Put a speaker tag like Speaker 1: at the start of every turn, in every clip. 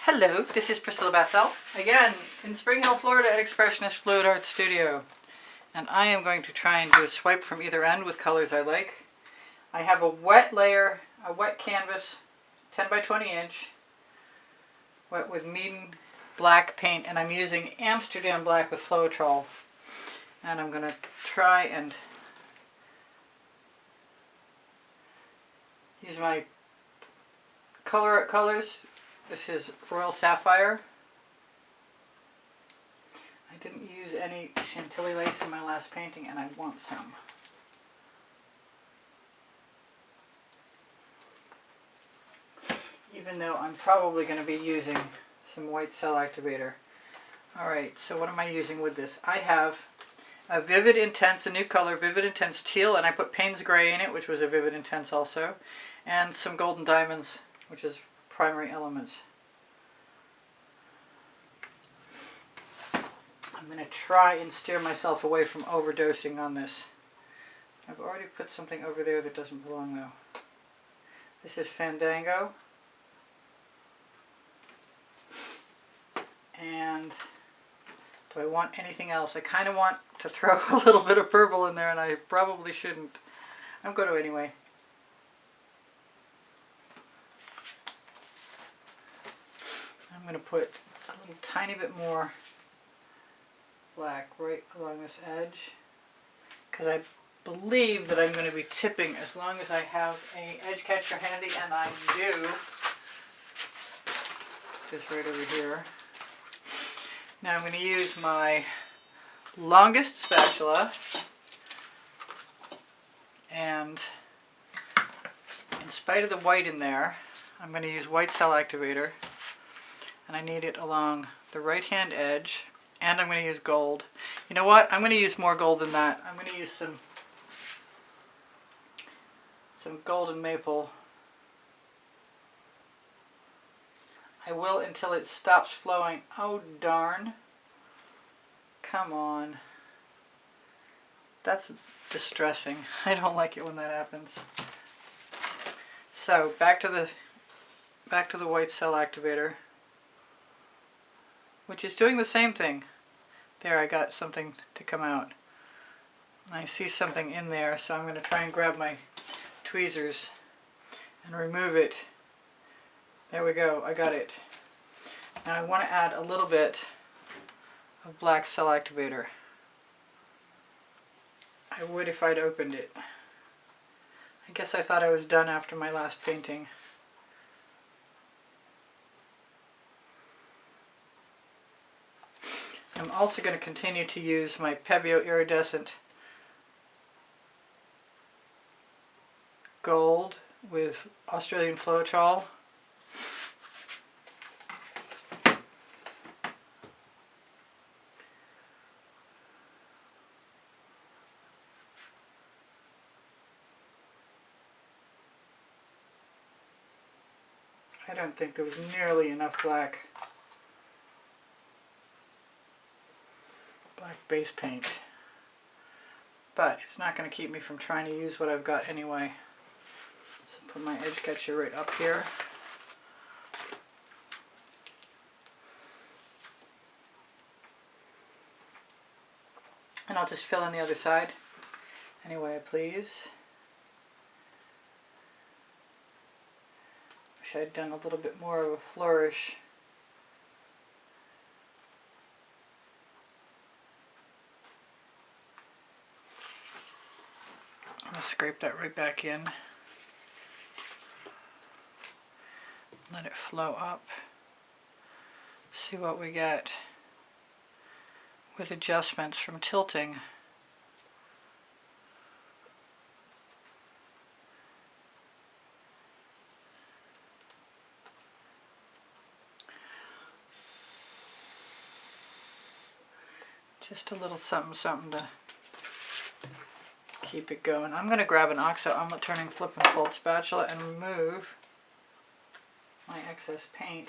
Speaker 1: Hello, this is Priscilla Batzell, again in Spring Hill, Florida at Expressionist Fluid Art Studio. And I am going to try and do a swipe from either end with colors I like. I have a wet layer, a wet canvas, 10 by 20 inch, wet with medium black paint, and I'm using Amsterdam black with Floetrol. And I'm going to try and use my Colourarte colors. This is Royal Sapphire. I didn't use any Chantilly lace in my last painting, and I want some. Even though I'm probably going to be using some white cell activator. Alright, so what am I using with this? I have a Vivid Intense, a new color, Vivid Intense Teal, and I put Payne's Gray in it, which was a Vivid Intense also, and some Golden Diamonds, which is Primary Elements. I'm going to try and steer myself away from overdosing on this. I've already put something over there that doesn't belong though. This is Fandango. And do I want anything else? I kind of want to throw a little bit of purple in there, and I probably shouldn't. I'm going to anyway. I'm going to put a little tiny bit more black right along this edge, because I believe that I'm going to be tipping as long as I have an edge catcher handy, and I do. Just right over here. Now I'm going to use my longest spatula, and in spite of the white in there, I'm going to use white cell activator, and I need it along the right hand edge, and I'm going to use gold. You know what? I'm going to use more gold than that. I'm going to use some golden maple. I will until it stops flowing. Oh darn. Come on. That's distressing. I don't like it when that happens. So back to the white cell activator, which is doing the same thing. There, I got something to come out. I see something in there, so I'm going to try and grab my tweezers and remove it. There we go, I got it. Now I want to add a little bit of black cell activator. I would if I'd opened it. I guess I thought I was done after my last painting. I'm also going to continue to use my Pebeo Iridescent Gold with Australian Floetrol. I don't think there was nearly enough black base paint, but it's not going to keep me from trying to use what I've got anyway. So put my edge catcher right up here. And I'll just fill in the other side any way I please. Wish I'd done a little bit more of a flourish. I'm going to scrape that right back in. Let it flow up. See what we get with adjustments from tilting. Just a little something to keep it going. I'm going to grab an oxo omelet turning flip and fold spatula and remove my excess paint,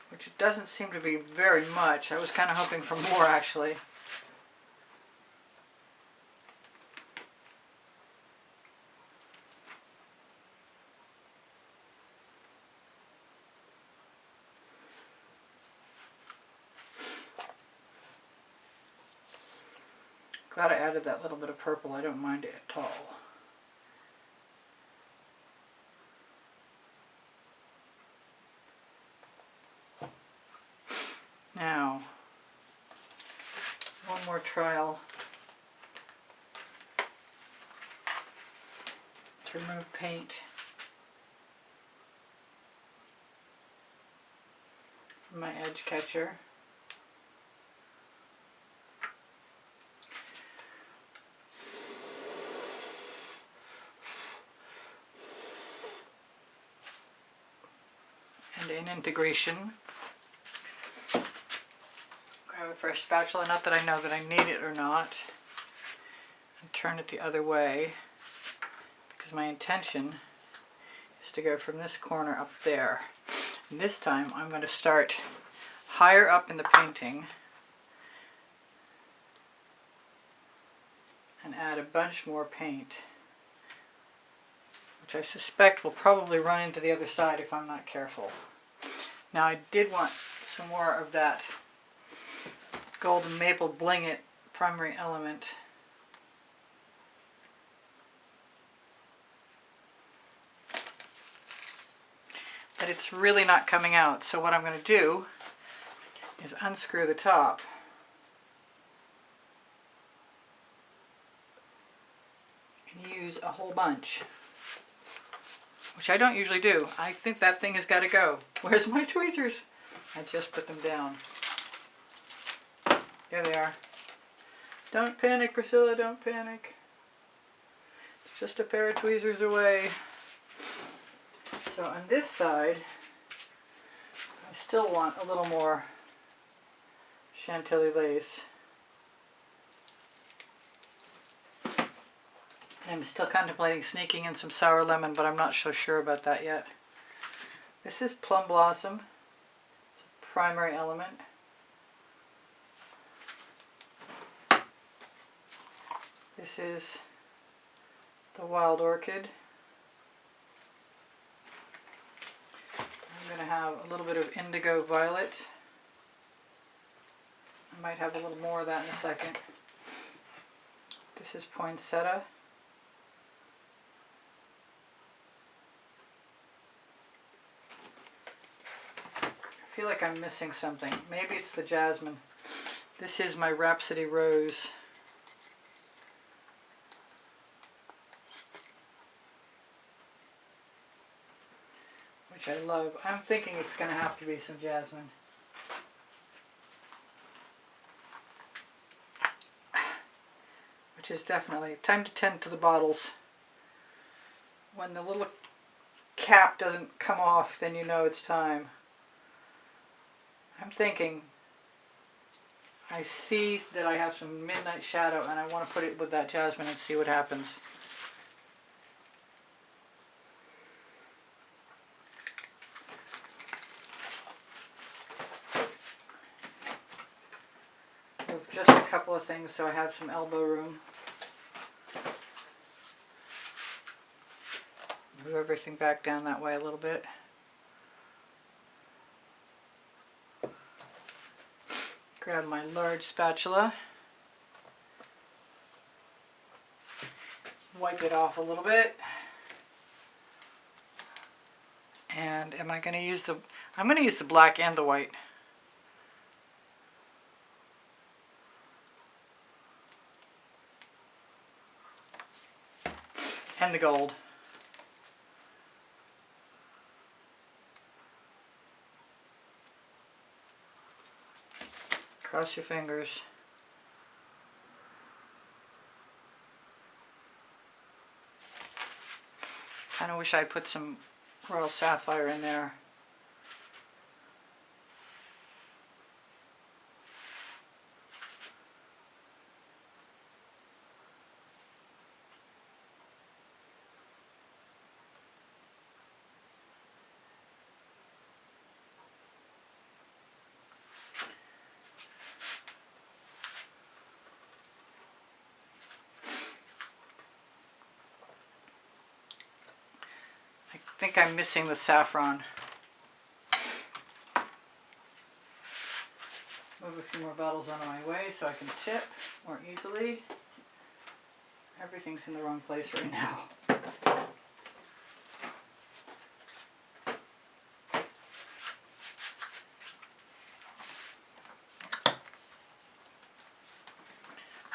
Speaker 1: which doesn't seem to be very much. I was kind of hoping for more actually. Glad I added that little bit of purple. I don't mind it at all. Now, one more trial to remove paint from my edge catcher. And in integration, grab a fresh spatula, not that I know that I need it or not, and turn it the other way, because my intention is to go from this corner up there. And this time I'm going to start higher up in the painting and add a bunch more paint, which I suspect will probably run into the other side if I'm not careful. Now I did want some more of that golden maple bling it primary element. But it's really not coming out, so what I'm going to do is unscrew the top and use a whole bunch, which I don't usually do. I think that thing has got to go. Where's my tweezers? I just put them down. There they are. Don't panic, Priscilla, don't panic. It's just a pair of tweezers away. So on this side, I still want a little more Chantilly lace. I'm still contemplating sneaking in some sour lemon, but I'm not so sure about that yet. This is Plum Blossom. It's a primary element. This is the Wild Orchid. I'm going to have a little bit of Indigo Violet. I might have a little more of that in a second. This is Poinsettia. I feel like I'm missing something. Maybe it's the Jasmine. This is my Rhapsody Rose. Which I love. I'm thinking it's going to have to be some Jasmine. Which is definitely time to tend to the bottles. When the little cap doesn't come off, then you know it's time. I'm thinking, I see that I have some Midnight Shadow and I want to put it with that Jasmine and see what happens. Move just a couple of things so I have some elbow room. Move everything back down that way a little bit. Grab my large spatula, wipe it off a little bit, and am I going to use the, I'm going to use the black and the white. And the gold. Cross your fingers. Kind of wish I'd put some Royal Sapphire in there. I think I'm missing the saffron. Move a few more bottles out of my way so I can tip more easily. Everything's in the wrong place right now.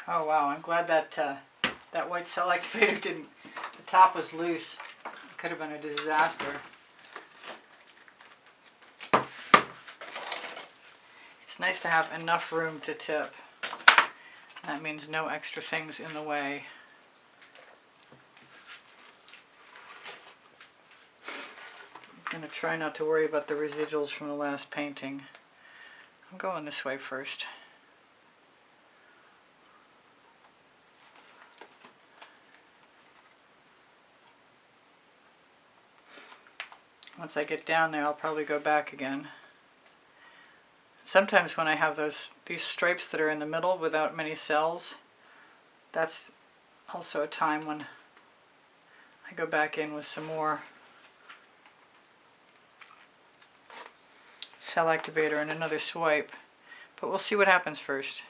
Speaker 1: Oh wow, I'm glad that that white cell activator didn't, the top was loose. It could have been a disaster. It's nice to have enough room to tip. That means no extra things in the way. I'm going to try not to worry about the residuals from the last painting. I'm going this way first. Once I get down there, I'll probably go back again. Sometimes when I have these stripes that are in the middle without many cells, that's also a time when I go back in with some more cell activator and another swipe. But we'll see what happens first.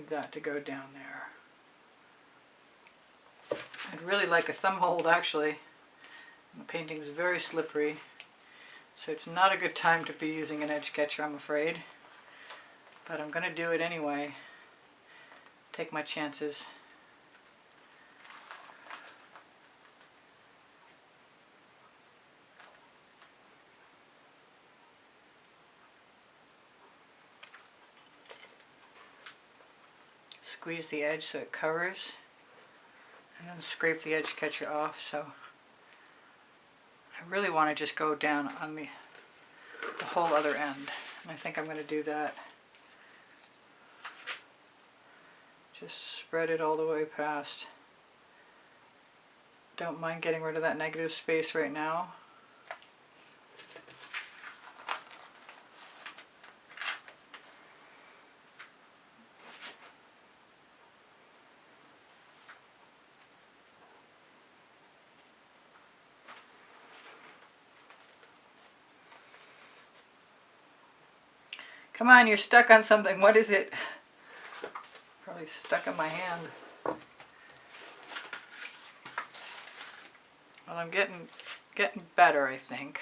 Speaker 1: That to go down there. I'd really like a thumb hold actually. The painting is very slippery, so it's not a good time to be using an edge catcher, I'm afraid. But I'm going to do it anyway. Take my chances. Squeeze the edge so it covers, and then scrape the edge catcher off. So I really want to just go down on the whole other end, and I think I'm going to do that. Just spread it all the way past. Don't mind getting rid of that negative space right now. Come on, you're stuck on something. What is it? Probably stuck in my hand. Well, I'm getting better, I think.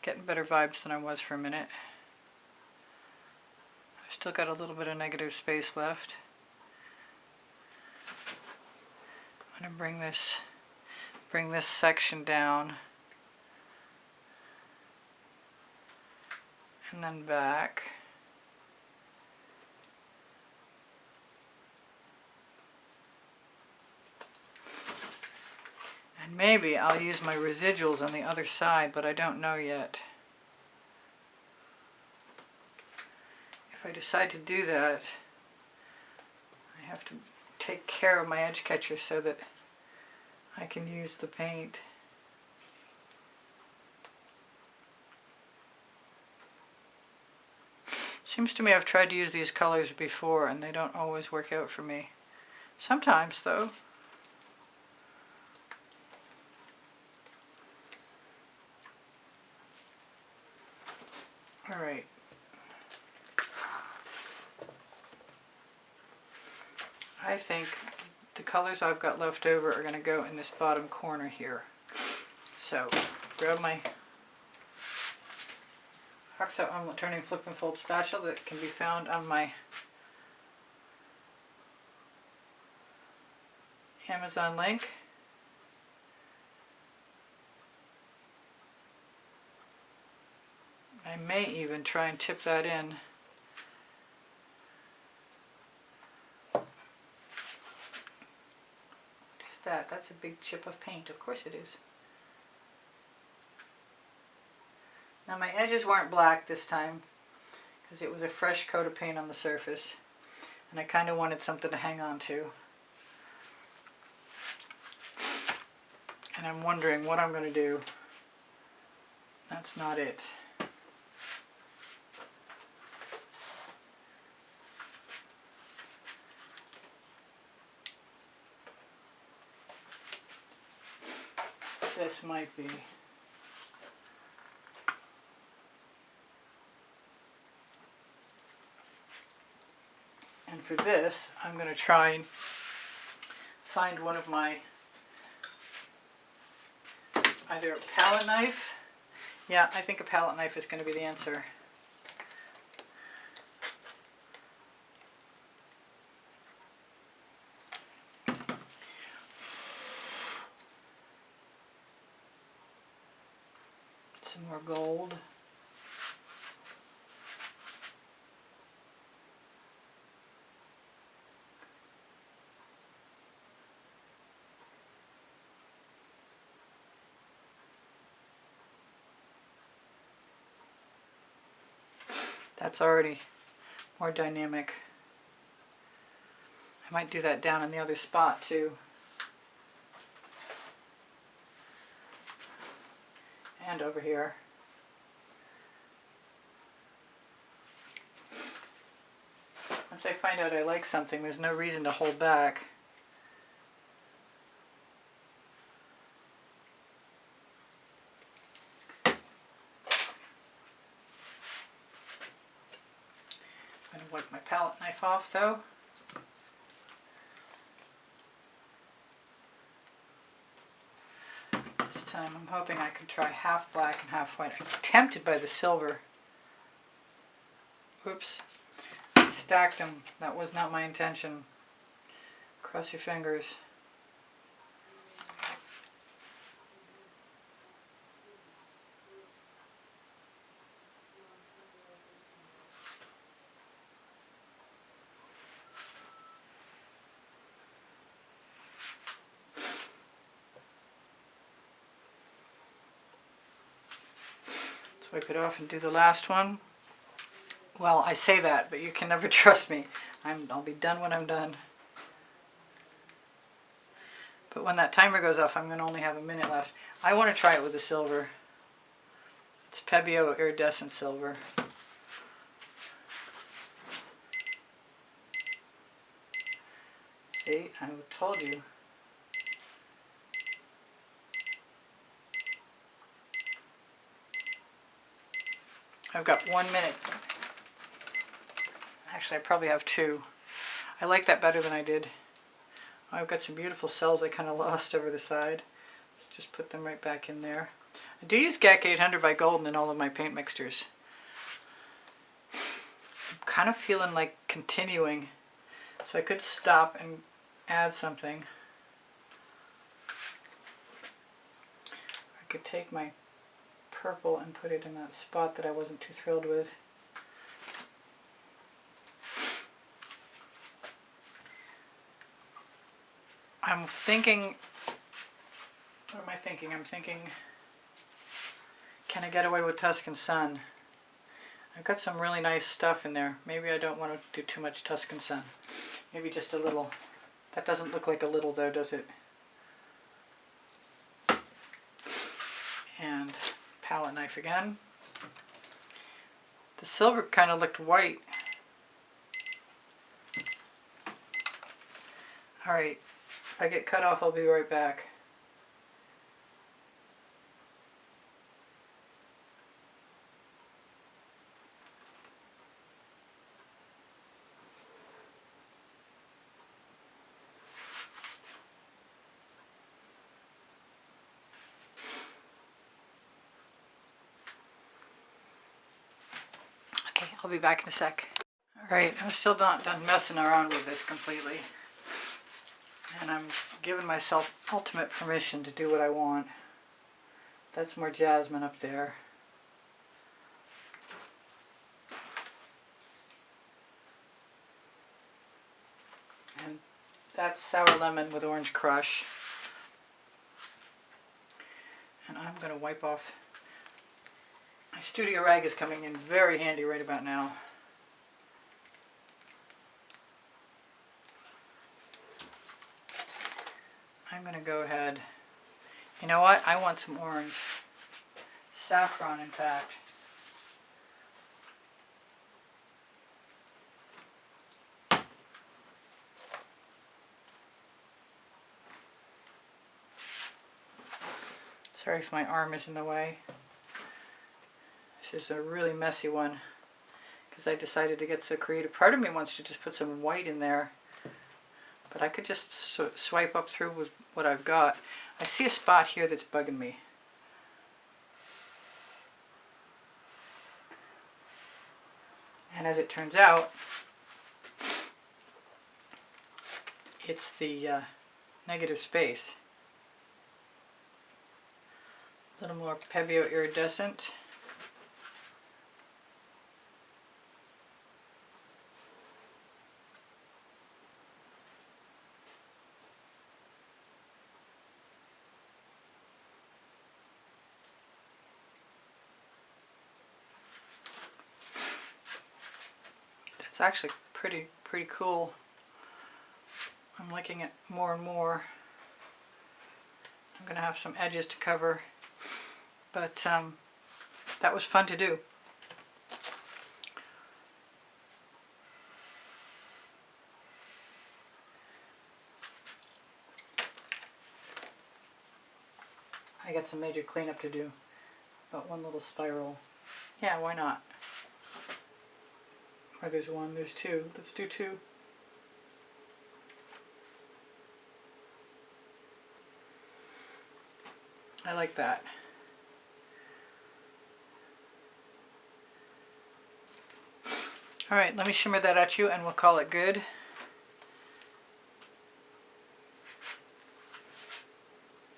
Speaker 1: Getting better vibes than I was for a minute. I've still got a little bit of negative space left. I'm going to bring this section down. And then back. And maybe I'll use my residuals on the other side, but I don't know yet. If I decide to do that, I have to take care of my edge catcher so that I can use the paint. Seems to me I've tried to use these colors before and they don't always work out for me. Sometimes though. Alright. I think the colors I've got left over are going to go in this bottom corner here. So, grab my Oxo Omelette Turning Flip and Fold spatula that can be found on my Amazon link. I may even try and tip that in. What is that? That's a big chip of paint. Of course it is. Now my edges weren't black this time because it was a fresh coat of paint on the surface and I kind of wanted something to hang on to. And I'm wondering what I'm going to do. That's not it. this might be. And for this, I'm going to try and find one of my, either a palette knife. Yeah, I think a palette knife is going to be the answer. Some more gold. That's already more dynamic. I might do that down in the other spot too. And over here. Once I find out I like something, there's no reason to hold back. I'm going to wipe my palette knife off though. This time I'm hoping I can try half black and half white. I'm tempted by the silver. Oops. I stacked them. That was not my intention. Cross your fingers. Wipe it off and do the last one. Well, I say that, but you can never trust me. I'll be done when I'm done. But when that timer goes off, I'm going to only have a minute left. I want to try it with the silver. It's Pebbio Iridescent Silver. See, I told you. I've got 1 minute. Actually, I probably have 2. I like that better than I did. I've got some beautiful cells I kind of lost over the side. Let's just put them right back in there. I do use GAC 800 by Golden in all of my paint mixtures. I'm kind of feeling like continuing, so I could stop and add something. I could take my purple and put it in that spot that I wasn't too thrilled with. I'm thinking, what am I thinking? I'm thinking, can I get away with Tuscan Sun? I've got some really nice stuff in there. Maybe I don't want to do too much Tuscan Sun. Maybe just a little. That doesn't look like a little though, does it? And palette knife again. The silver kind of looked white. Alright, if I get cut off, I'll be right back. I'll be back in a sec. Alright, I'm still not done messing around with this completely. And I'm giving myself ultimate permission to do what I want. That's more jasmine up there. And that's sour lemon with orange crush. And I'm going to wipe off. My studio rag is coming in very handy right about now. I'm going to go ahead. You know what? I want some orange. Saffron, in fact. So Sorry if my arm is in the way. This is a really messy one because I decided to get so creative. Part of me wants to just put some white in there, but I could just swipe up through with what I've got. I see a spot here that's bugging me. And as it turns out, it's the negative space. A little more Pebeo iridescent. It's actually pretty cool. I'm liking it more and more. I'm going to have some edges to cover, but that was fun to do. I got some major cleanup to do, but one little spiral. Yeah, why not? Or there's one, there's two. Let's do two. I like that. Alright, let me shimmer that at you and we'll call it good.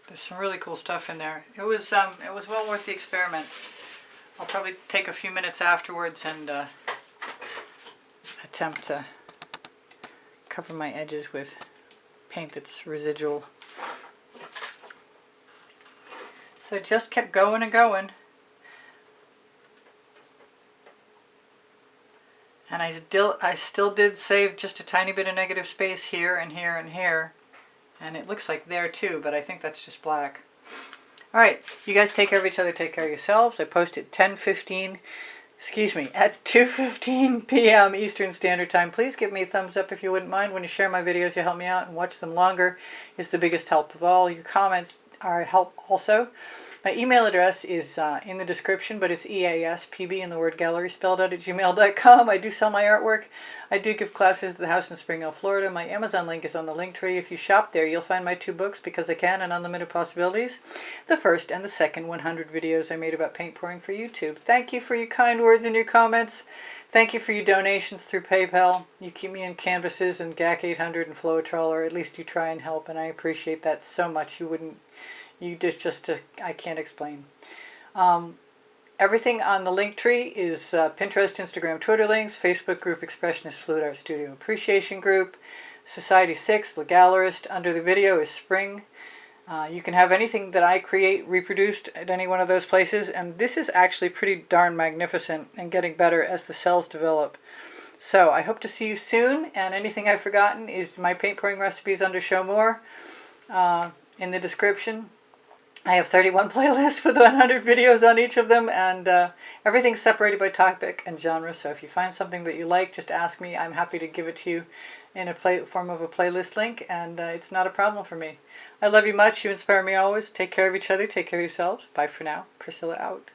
Speaker 1: There's some really cool stuff in there. It was well worth the experiment. I'll probably take a few minutes afterwards and attempt to cover my edges with paint that's residual. So I just kept going and going. And I still did save just a tiny bit of negative space here and here and here. And it looks like there too, but I think that's just black. Alright, you guys take care of each other, take care of yourselves. I post at 10:15, excuse me, at 2:15 p.m. Eastern Standard Time. Please give me a thumbs up if you wouldn't mind. When you share my videos, you help me out, and watch them longer is the biggest help of all. Your comments are help also. My email address is in the description, but it's easpb in the word gallery spelled out at gmail.com. I do sell my artwork. I do give classes at the house in Spring Hill, Florida. My Amazon link is on the link tree. If you shop there, you'll find my 2 books, Because I Can and Unlimited Possibilities. The first and the second 100 videos I made about paint pouring for YouTube. Thank you for your kind words and your comments. Thank you for your donations through PayPal. You keep me in canvases and GAC 800 and Floetrol, or at least you try and help, and I appreciate that so much. I can't explain. Everything on the link tree is Pinterest, Instagram, Twitter links, Facebook group Expressionist Fluid Art Studio Appreciation Group, Society 6, The Gallerist. Under the video is Spring. You can have anything that I create reproduced at any one of those places, and this is actually pretty darn magnificent and getting better as the cells develop. So I hope to see you soon, and anything I've forgotten is my paint pouring recipes under Show More in the description. I have 31 playlists with 100 videos on each of them, and everything's separated by topic and genre. So if you find something that you like, just ask me. I'm happy to give it to you in a form of a playlist link, and it's not a problem for me. I love you much. You inspire me always. Take care of each other. Take care of yourselves. Bye for now. Priscilla out.